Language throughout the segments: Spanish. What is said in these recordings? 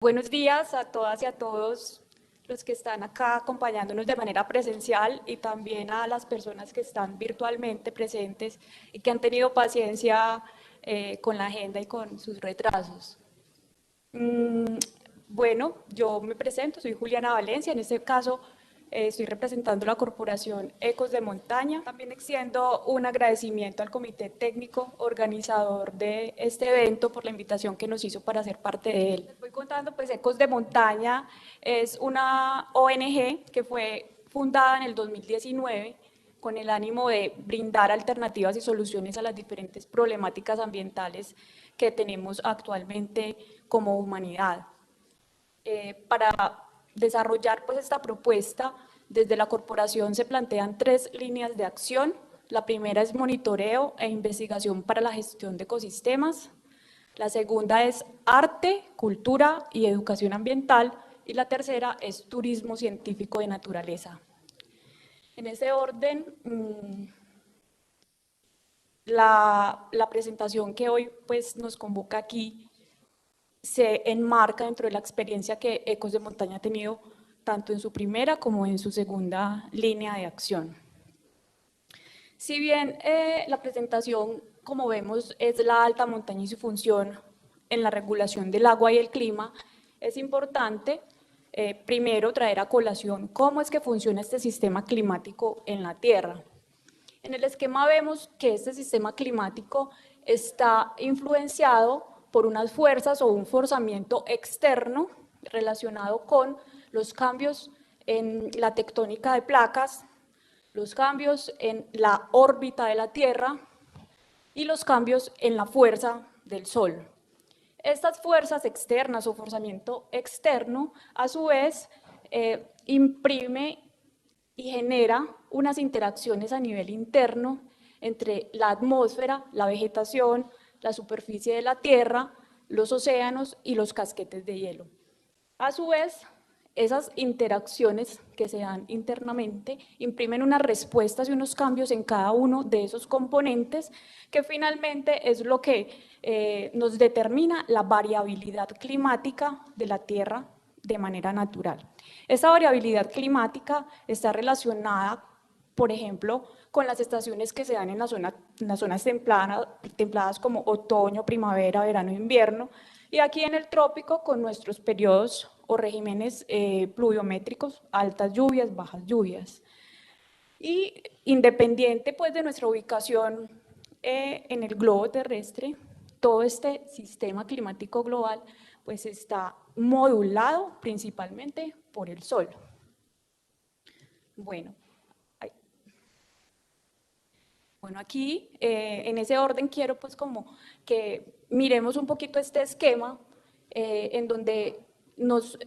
Buenos días a todas y a todos los que están acá acompañándonos de manera presencial y también a las personas que están virtualmente presentes y que han tenido paciencia con la agenda y con sus retrasos. Mm, bueno, yo me presento, soy Juliana Valencia, en este caso estoy representando la corporación Ecos de Montaña. También extiendo un agradecimiento al comité técnico organizador de este evento por la invitación que nos hizo para ser parte de él. Les voy contando, pues Ecos de Montaña es una ONG que fue fundada en el 2019 con el ánimo de brindar alternativas y soluciones a las diferentes problemáticas ambientales que tenemos actualmente como humanidad. Para desarrollar pues esta propuesta, desde la corporación se plantean 3 líneas de acción. La primera es monitoreo e investigación para la gestión de ecosistemas. La segunda es arte, cultura y educación ambiental. Y la tercera es turismo científico de naturaleza. En ese orden, la presentación que hoy pues, nos convoca aquí se enmarca dentro de la experiencia que Ecos de Montaña ha tenido tanto en su primera como en su segunda línea de acción. Si bien la presentación, como vemos, es la alta montaña y su función en la regulación del agua y el clima, es importante primero traer a colación cómo es que funciona este sistema climático en la Tierra. En el esquema vemos que este sistema climático está influenciado por unas fuerzas o un forzamiento externo relacionado con los cambios en la tectónica de placas, los cambios en la órbita de la Tierra y los cambios en la fuerza del Sol. Estas fuerzas externas o forzamiento externo, a su vez, imprime y genera unas interacciones a nivel interno entre la atmósfera, la vegetación, la superficie de la Tierra, los océanos y los casquetes de hielo. A su vez, esas interacciones que se dan internamente imprimen unas respuestas y unos cambios en cada uno de esos componentes que finalmente es lo que nos determina la variabilidad climática de la Tierra de manera natural. Esta variabilidad climática está relacionada, por ejemplo, con las estaciones que se dan en las zonas templadas como otoño, primavera, verano e invierno, y aquí en el trópico con nuestros periodos o regímenes pluviométricos, altas lluvias, bajas lluvias. Y independiente pues de nuestra ubicación en el globo terrestre, todo este sistema climático global pues está modulado principalmente por el Sol. Bueno, aquí en ese orden quiero pues como que miremos un poquito este esquema en donde nos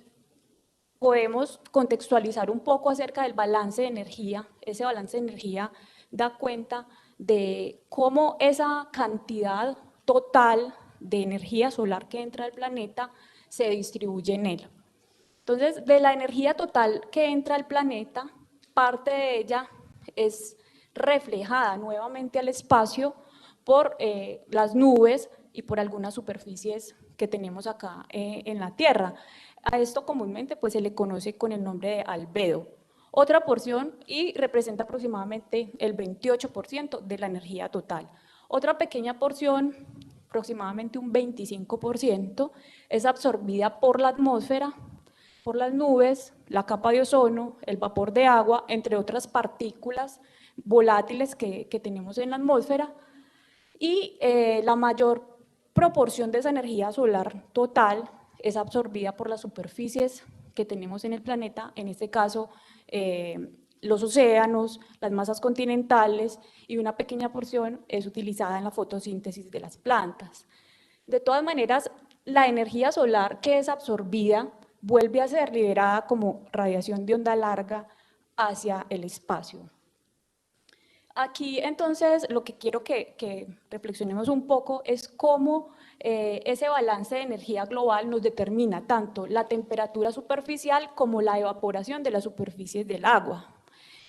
podemos contextualizar un poco acerca del balance de energía. Ese balance de energía da cuenta de cómo esa cantidad total de energía solar que entra al planeta se distribuye en él. Entonces, de la energía total que entra al planeta, parte de ella es reflejada nuevamente al espacio por las nubes y por algunas superficies que tenemos acá en la Tierra. A esto comúnmente pues, se le conoce con el nombre de albedo. Otra porción y representa aproximadamente el 28% de la energía total. Otra pequeña porción, aproximadamente un 25%, es absorbida por la atmósfera, por las nubes, la capa de ozono, el vapor de agua, entre otras partículas volátiles que tenemos en la atmósfera, y la mayor proporción de esa energía solar total es absorbida por las superficies que tenemos en el planeta, en este caso los océanos, las masas continentales, y una pequeña porción es utilizada en la fotosíntesis de las plantas. De todas maneras, la energía solar que es absorbida vuelve a ser liberada como radiación de onda larga hacia el espacio. Aquí entonces lo que quiero que reflexionemos un poco es cómo ese balance de energía global nos determina tanto la temperatura superficial como la evaporación de las superficies del agua.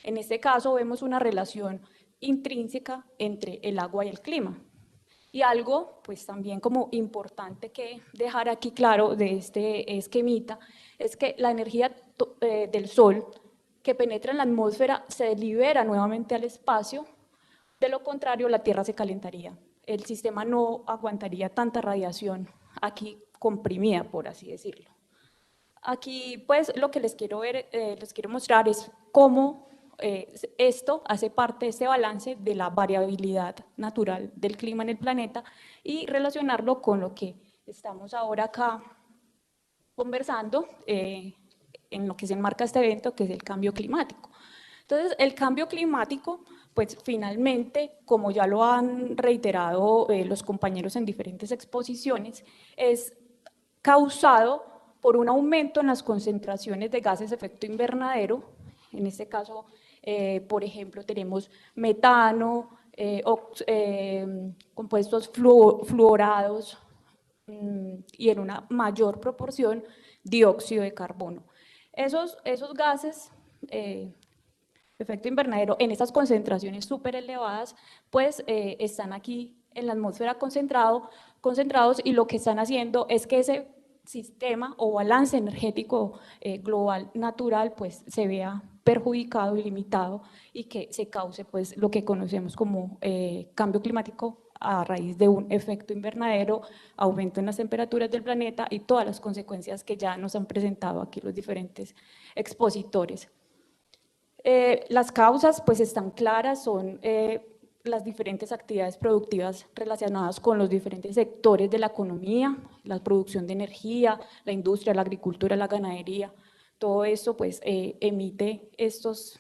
En este caso vemos una relación intrínseca entre el agua y el clima. Y algo, pues también como importante que dejar aquí claro de este esquemita, es que la energía del Sol que penetra en la atmósfera se libera nuevamente al espacio, de lo contrario la Tierra se calentaría. El sistema no aguantaría tanta radiación aquí comprimida, por así decirlo. Aquí, pues, lo que les quiero mostrar es cómo esto hace parte de este balance de la variabilidad natural del clima en el planeta y relacionarlo con lo que estamos ahora acá conversando, en lo que se enmarca este evento, que es el cambio climático. Entonces, el cambio climático, pues finalmente, como ya lo han reiterado los compañeros en diferentes exposiciones, es causado por un aumento en las concentraciones de gases de efecto invernadero. En este caso, por ejemplo, tenemos metano, compuestos fluorados y en una mayor proporción dióxido de carbono. Esos gases efecto invernadero en estas concentraciones súper elevadas, pues están aquí en la atmósfera concentrados y lo que están haciendo es que ese sistema o balance energético global natural pues se vea perjudicado y limitado y que se cause pues lo que conocemos como cambio climático a raíz de un efecto invernadero, aumento en las temperaturas del planeta y todas las consecuencias que ya nos han presentado aquí los diferentes expositores. Las causas pues están claras, son las diferentes actividades productivas relacionadas con los diferentes sectores de la economía, la producción de energía, la industria, la agricultura, la ganadería, todo esto pues emite estos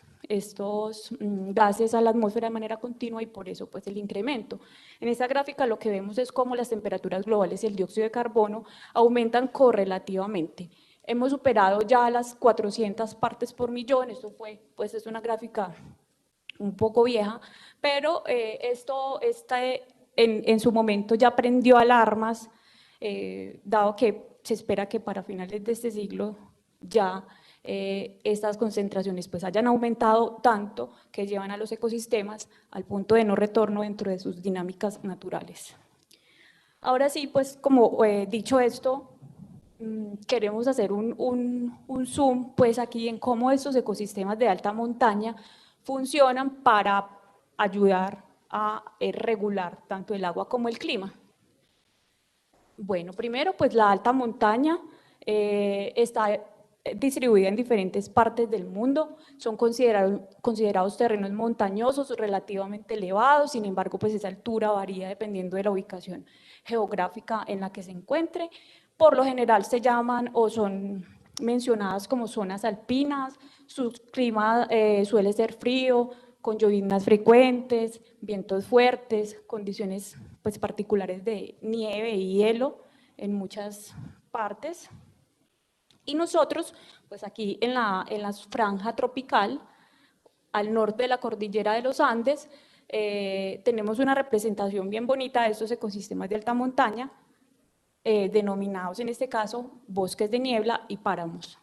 gases a la atmósfera de manera continua y por eso pues el incremento. En esta gráfica lo que vemos es cómo las temperaturas globales y el dióxido de carbono aumentan correlativamente. Hemos superado ya las 400 partes por millón, esto fue, pues es una gráfica un poco vieja, pero en su momento ya prendió alarmas, dado que se espera que para finales de este siglo ya estas concentraciones pues hayan aumentado tanto que llevan a los ecosistemas al punto de no retorno dentro de sus dinámicas naturales. Ahora sí, pues como dicho esto, queremos hacer un zoom pues aquí en cómo estos ecosistemas de alta montaña funcionan para ayudar a regular tanto el agua como el clima. Bueno, primero pues la alta montaña está distribuida en diferentes partes del mundo, son considerados terrenos montañosos relativamente elevados, sin embargo pues esa altura varía dependiendo de la ubicación geográfica en la que se encuentre. Por lo general se llaman o son mencionadas como zonas alpinas, su clima suele ser frío, con lloviznas frecuentes, vientos fuertes, condiciones pues, particulares de nieve y hielo en muchas partes. Y nosotros, pues aquí en la franja tropical, al norte de la cordillera de los Andes, tenemos una representación bien bonita de estos ecosistemas de alta montaña, denominados en este caso bosques de niebla y páramos.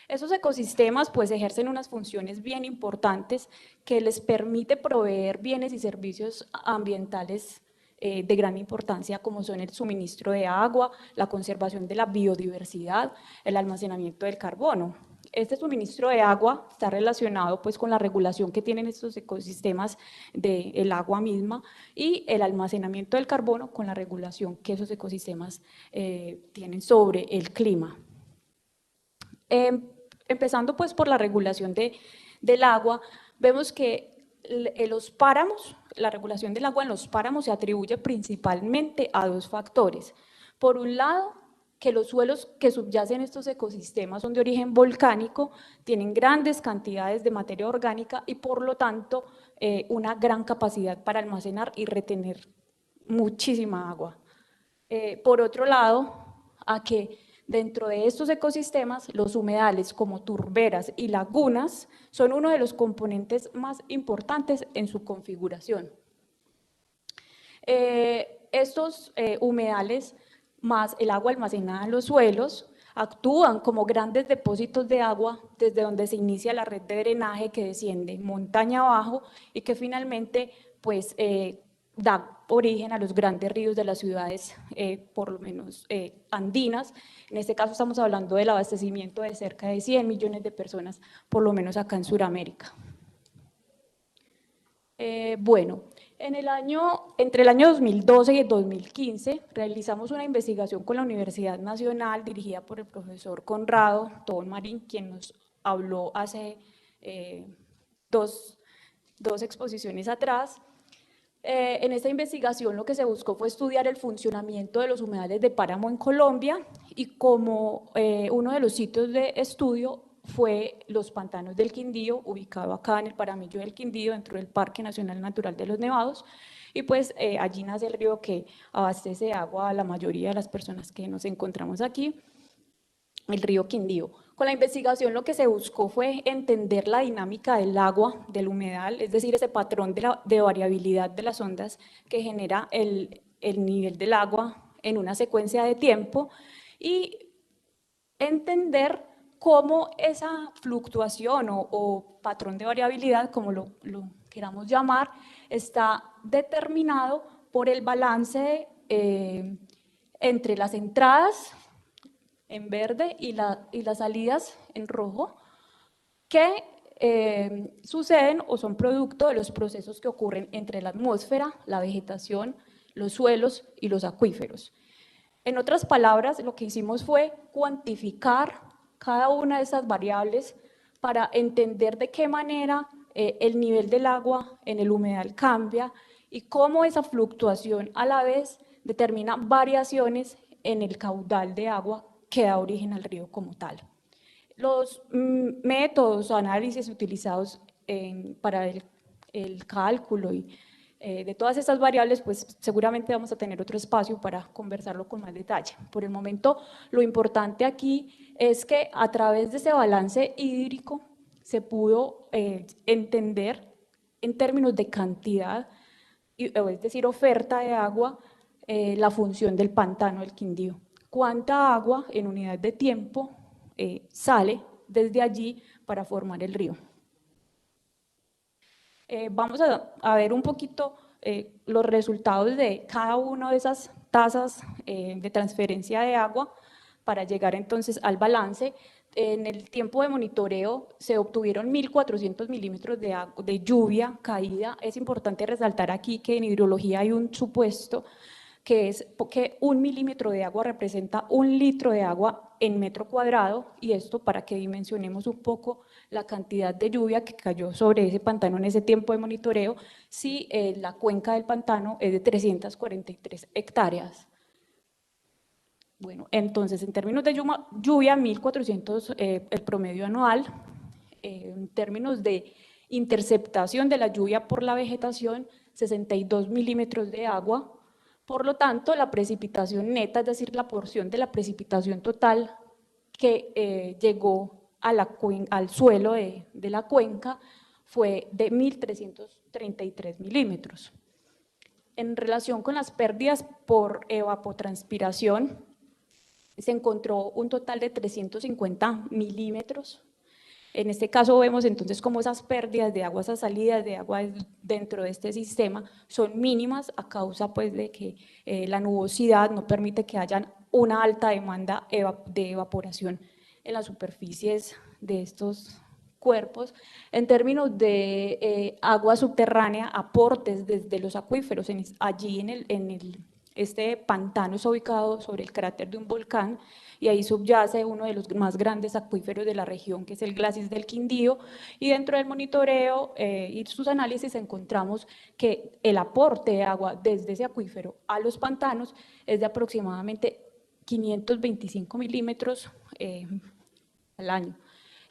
Esos ecosistemas pues ejercen unas funciones bien importantes que les permite proveer bienes y servicios ambientales de gran importancia como son el suministro de agua, la conservación de la biodiversidad, el almacenamiento del carbono. Este suministro de agua está relacionado pues con la regulación que tienen estos ecosistemas del agua misma y el almacenamiento del carbono con la regulación que esos ecosistemas tienen sobre el clima. Empezando pues por la regulación del agua, vemos que los páramos, la regulación del agua en los páramos se atribuye principalmente a dos factores. Por un lado, que los suelos que subyacen estos ecosistemas son de origen volcánico, tienen grandes cantidades de materia orgánica y por lo tanto una gran capacidad para almacenar y retener muchísima agua. Por otro lado, a que dentro de estos ecosistemas, los humedales como turberas y lagunas son uno de los componentes más importantes en su configuración. Estos humedales más el agua almacenada en los suelos actúan como grandes depósitos de agua desde donde se inicia la red de drenaje que desciende montaña abajo y que finalmente pues da origen a los grandes ríos de las ciudades, por lo menos andinas. En este caso estamos hablando del abastecimiento de cerca de 100 millones de personas, por lo menos acá en Sudamérica. Bueno, entre el año 2012 y el 2015 realizamos una investigación con la Universidad Nacional dirigida por el profesor Conrado Tobón Marín, quien nos habló hace dos exposiciones atrás. En esta investigación lo que se buscó fue estudiar el funcionamiento de los humedales de páramo en Colombia y como uno de los sitios de estudio fue los pantanos del Quindío, ubicado acá en el Paramillo del Quindío, dentro del Parque Nacional Natural de los Nevados, y pues allí nace el río que abastece agua a la mayoría de las personas que nos encontramos aquí, el río Quindío. Con la investigación lo que se buscó fue entender la dinámica del agua, del humedal, es decir, ese patrón de variabilidad de las ondas que genera el nivel del agua en una secuencia de tiempo y entender cómo esa fluctuación o patrón de variabilidad, como lo queramos llamar, está determinado por el balance entre las entradas en verde y las salidas en rojo, que suceden o son producto de los procesos que ocurren entre la atmósfera, la vegetación, los suelos y los acuíferos. En otras palabras, lo que hicimos fue cuantificar cada una de esas variables para entender de qué manera el nivel del agua en el humedal cambia y cómo esa fluctuación a la vez determina variaciones en el caudal de agua que da origen al río como tal. Los métodos o análisis utilizados para el cálculo y de todas estas variables, pues seguramente vamos a tener otro espacio para conversarlo con más detalle. Por el momento, lo importante aquí es que a través de ese balance hídrico se pudo entender en términos de cantidad, es decir, oferta de agua, la función del pantano del Quindío. ¿Cuánta agua en unidad de tiempo sale desde allí para formar el río? Vamos a ver un poquito los resultados de cada una de esas tasas de transferencia de agua para llegar entonces al balance. En el tiempo de monitoreo se obtuvieron 1.400 milímetros de lluvia caída. Es importante resaltar aquí que en hidrología hay un supuesto que es que 1 milímetro de agua representa 1 litro de agua en metro cuadrado, y esto para que dimensionemos un poco la cantidad de lluvia que cayó sobre ese pantano en ese tiempo de monitoreo, si la cuenca del pantano es de 343 hectáreas. Bueno, entonces en términos de lluvia, 1.400 el promedio anual. En términos de interceptación de la lluvia por la vegetación, 62 milímetros de agua. Por lo tanto, la precipitación neta, es decir, la porción de la precipitación total que llegó al suelo de la cuenca, fue de 1.333 milímetros. En relación con las pérdidas por evapotranspiración, se encontró un total de 350 milímetros. En este caso vemos entonces cómo esas pérdidas de agua, esas salidas de agua dentro de este sistema son mínimas a causa pues de que la nubosidad no permite que haya una alta demanda de evaporación en las superficies de estos cuerpos. En términos de agua subterránea, aportes desde los acuíferos, allí este pantano es ubicado sobre el cráter de un volcán y ahí subyace uno de los más grandes acuíferos de la región, que es el Glacis del Quindío, y dentro del monitoreo y sus análisis encontramos que el aporte de agua desde ese acuífero a los pantanos es de aproximadamente 525 milímetros al año.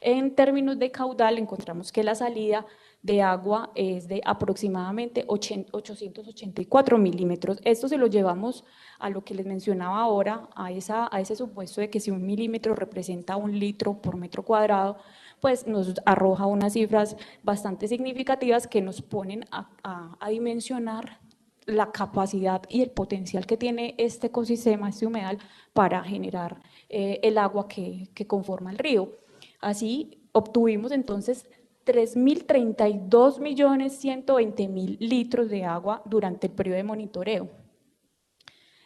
En términos de caudal encontramos que la salida de agua es de aproximadamente 884 milímetros. Esto se lo llevamos a lo que les mencionaba ahora, a ese supuesto de que si 1 milímetro representa 1 litro por metro cuadrado, pues nos arroja unas cifras bastante significativas que nos ponen a dimensionar la capacidad y el potencial que tiene este ecosistema, este humedal, para generar el agua que conforma el río. Así obtuvimos entonces 3.032.120.000 litros de agua durante el periodo de monitoreo.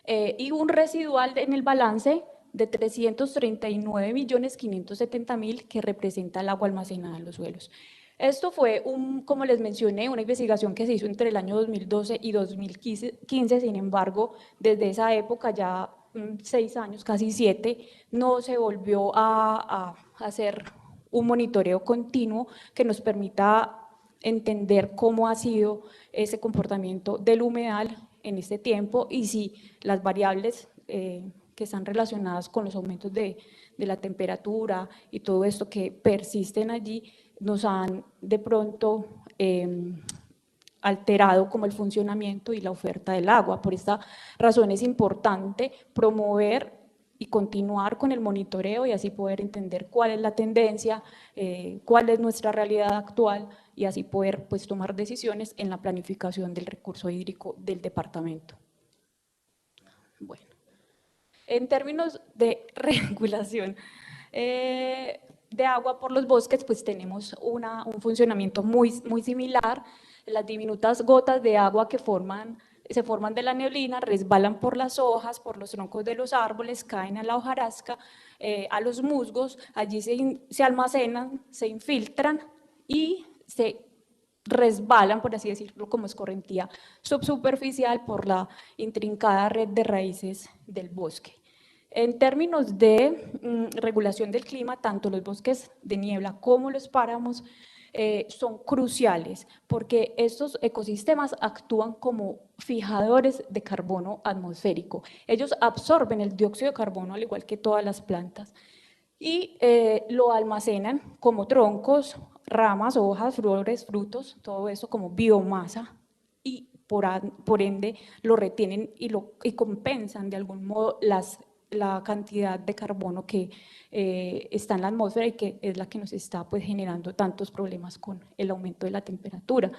Y un residual en el balance de 339.570.000 que representa el agua almacenada en los suelos. Esto fue, como les mencioné, una investigación que se hizo entre el año 2012 y 2015, sin embargo, desde esa época, ya 6 años, casi 7, no se volvió a hacer un monitoreo continuo que nos permita entender cómo ha sido ese comportamiento del humedal en este tiempo y si las variables que están relacionadas con los aumentos de la temperatura y todo esto que persisten allí nos han de pronto alterado como el funcionamiento y la oferta del agua. Por esta razón es importante promover y continuar con el monitoreo y así poder entender cuál es la tendencia, cuál es nuestra realidad actual y así poder pues tomar decisiones en la planificación del recurso hídrico del departamento. Bueno, en términos de regulación de agua por los bosques, pues tenemos un funcionamiento muy similar. Las diminutas gotas de agua que se forman de la neblina, resbalan por las hojas, por los troncos de los árboles, caen a la hojarasca, a los musgos, allí se almacenan, se infiltran y se resbalan, por así decirlo, como escorrentía subsuperficial por la intrincada red de raíces del bosque. En términos de regulación del clima, tanto los bosques de niebla como los páramos son cruciales porque estos ecosistemas actúan como fijadores de carbono atmosférico. Ellos absorben el dióxido de carbono al igual que todas las plantas y lo almacenan como troncos, ramas, hojas, flores, frutos, todo eso como biomasa y por ende lo retienen y compensan de algún modo la cantidad de carbono que está en la atmósfera y que es la que nos está pues generando tantos problemas con el aumento de la temperatura.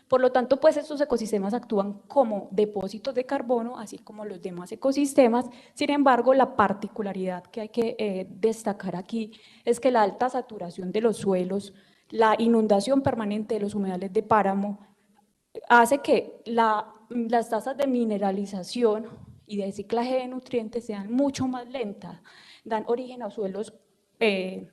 Por lo tanto, pues estos ecosistemas actúan como depósitos de carbono, así como los demás ecosistemas. Sin embargo, la particularidad que hay que destacar aquí es que la alta saturación de los suelos, la inundación permanente de los humedales de páramo, hace que las tasas de mineralización y de ciclaje de nutrientes sean mucho más lentas, dan origen a suelos de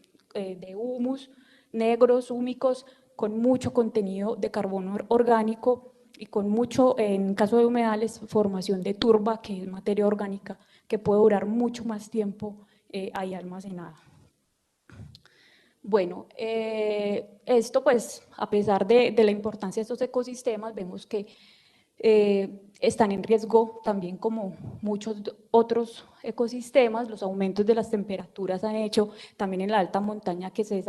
humus, negros, húmicos, con mucho contenido de carbono orgánico y con mucho, en caso de humedales, formación de turba, que es materia orgánica, que puede durar mucho más tiempo ahí almacenada. Bueno, esto pues a pesar de la importancia de estos ecosistemas, vemos que están en riesgo también como muchos otros ecosistemas. Los aumentos de las temperaturas han hecho también en la alta montaña que se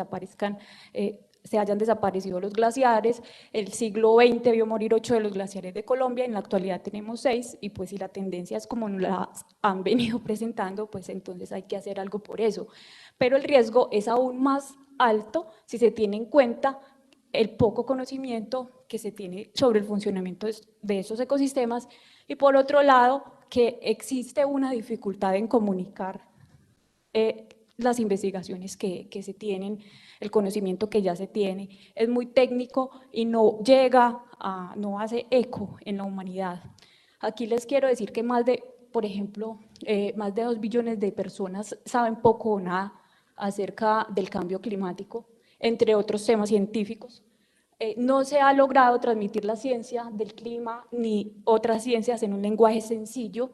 hayan desaparecido los glaciares. El siglo XX vio morir 8 de los glaciares de Colombia, en la actualidad tenemos 6 y pues si la tendencia es como nos las han venido presentando, pues entonces hay que hacer algo por eso. Pero el riesgo es aún más alto si se tiene en cuenta el poco conocimiento que se tiene sobre el funcionamiento de esos ecosistemas y por otro lado que existe una dificultad en comunicar las investigaciones que se tienen, el conocimiento que ya se tiene, es muy técnico y no hace eco en la humanidad. Aquí les quiero decir que por ejemplo, más de 2 billones de personas saben poco o nada acerca del cambio climático, entre otros temas científicos. No se ha logrado transmitir la ciencia del clima ni otras ciencias en un lenguaje sencillo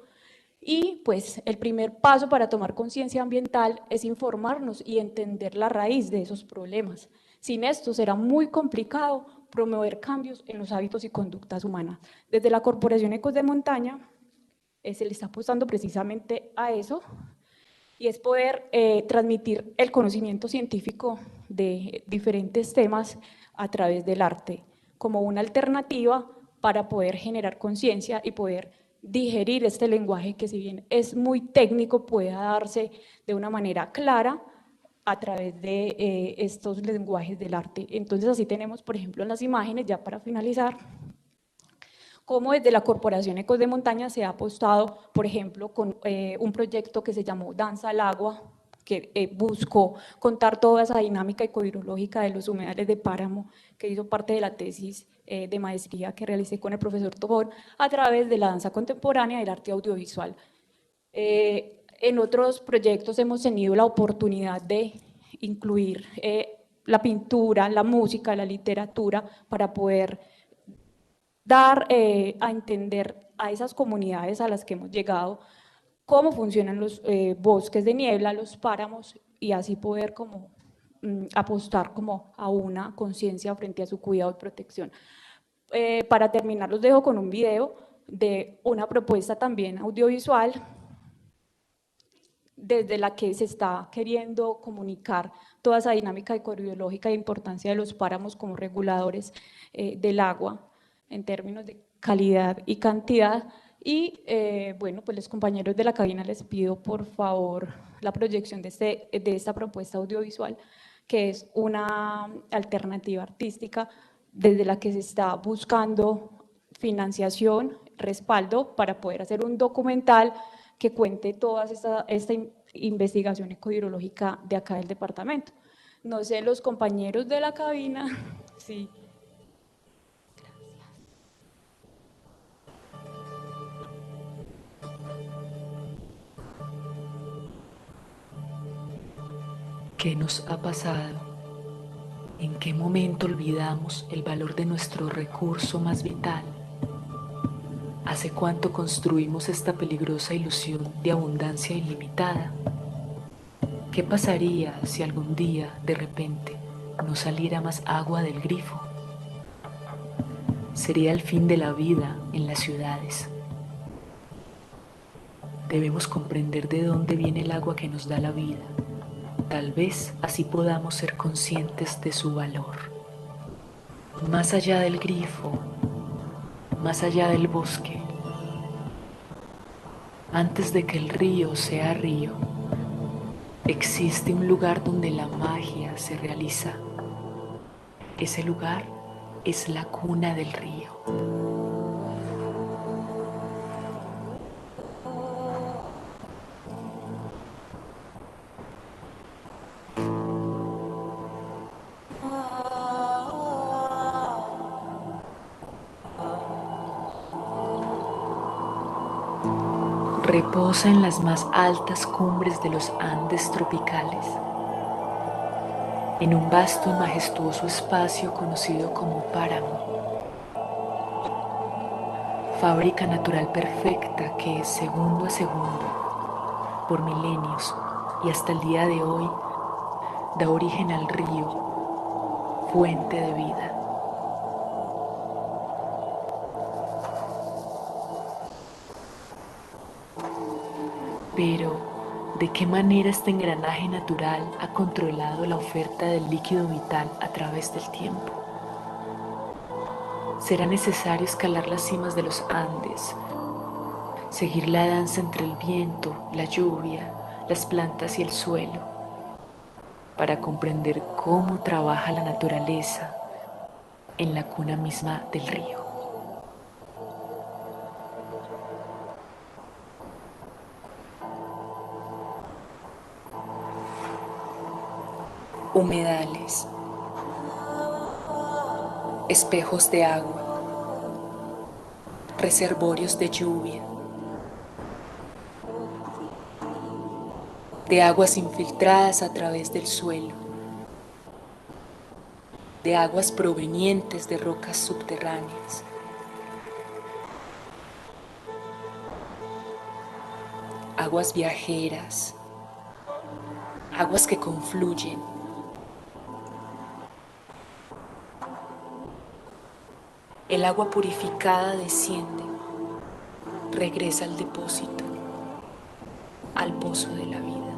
y pues el primer paso para tomar conciencia ambiental es informarnos y entender la raíz de esos problemas. Sin esto será muy complicado promover cambios en los hábitos y conductas humanas. Desde la Corporación Ecos de Montaña se le está apostando precisamente a eso y es poder transmitir el conocimiento científico de diferentes temas a través del arte, como una alternativa para poder generar conciencia y poder digerir este lenguaje que si bien es muy técnico, pueda darse de una manera clara a través de estos lenguajes del arte. Entonces así tenemos, por ejemplo, en las imágenes, ya para finalizar, cómo desde la Corporación Ecos de Montaña se ha apostado, por ejemplo, con un proyecto que se llamó Danza al Agua, que buscó contar toda esa dinámica ecohidrológica de los humedales de páramo, que hizo parte de la tesis de maestría que realicé con el profesor Tobón, a través de la danza contemporánea y el arte audiovisual. En otros proyectos hemos tenido la oportunidad de incluir la pintura, la música, la literatura, para poder dar a entender a esas comunidades a las que hemos llegado cómo funcionan los bosques de niebla, los páramos, y así poder como apostar como a una conciencia frente a su cuidado y protección. Para terminar, los dejo con un video de una propuesta también audiovisual desde la que se está queriendo comunicar toda esa dinámica ecobiológica e importancia de los páramos como reguladores del agua en términos de calidad y cantidad. Y bueno, pues los compañeros de la cabina les pido por favor la proyección de esta propuesta audiovisual, que es una alternativa artística desde la que se está buscando financiación, respaldo para poder hacer un documental que cuente toda esta investigación ecohidrológica de acá del departamento. No sé, los compañeros de la cabina, sí. ¿Qué nos ha pasado? ¿En qué momento olvidamos el valor de nuestro recurso más vital? ¿Hace cuánto construimos esta peligrosa ilusión de abundancia ilimitada? ¿Qué pasaría si algún día, de repente, no saliera más agua del grifo? Sería el fin de la vida en las ciudades. Debemos comprender de dónde viene el agua que nos da la vida. Tal vez así podamos ser conscientes de su valor. Más allá del grifo, más allá del bosque, antes de que el río sea río, existe un lugar donde la magia se realiza. Ese lugar es la cuna del río. Reposa en las más altas cumbres de los Andes tropicales, en un vasto y majestuoso espacio conocido como páramo, fábrica natural perfecta que, segundo a segundo, por milenios y hasta el día de hoy, da origen al río, fuente de vida. Pero, ¿de qué manera este engranaje natural ha controlado la oferta del líquido vital a través del tiempo? Será necesario escalar las cimas de los Andes, seguir la danza entre el viento, la lluvia, las plantas y el suelo, para comprender cómo trabaja la naturaleza en la cuna misma del río. Humedales, espejos de agua, reservorios de lluvia, de aguas infiltradas a través del suelo, de aguas provenientes de rocas subterráneas. Aguas viajeras, aguas que confluyen. El agua purificada desciende, regresa al depósito, al pozo de la vida.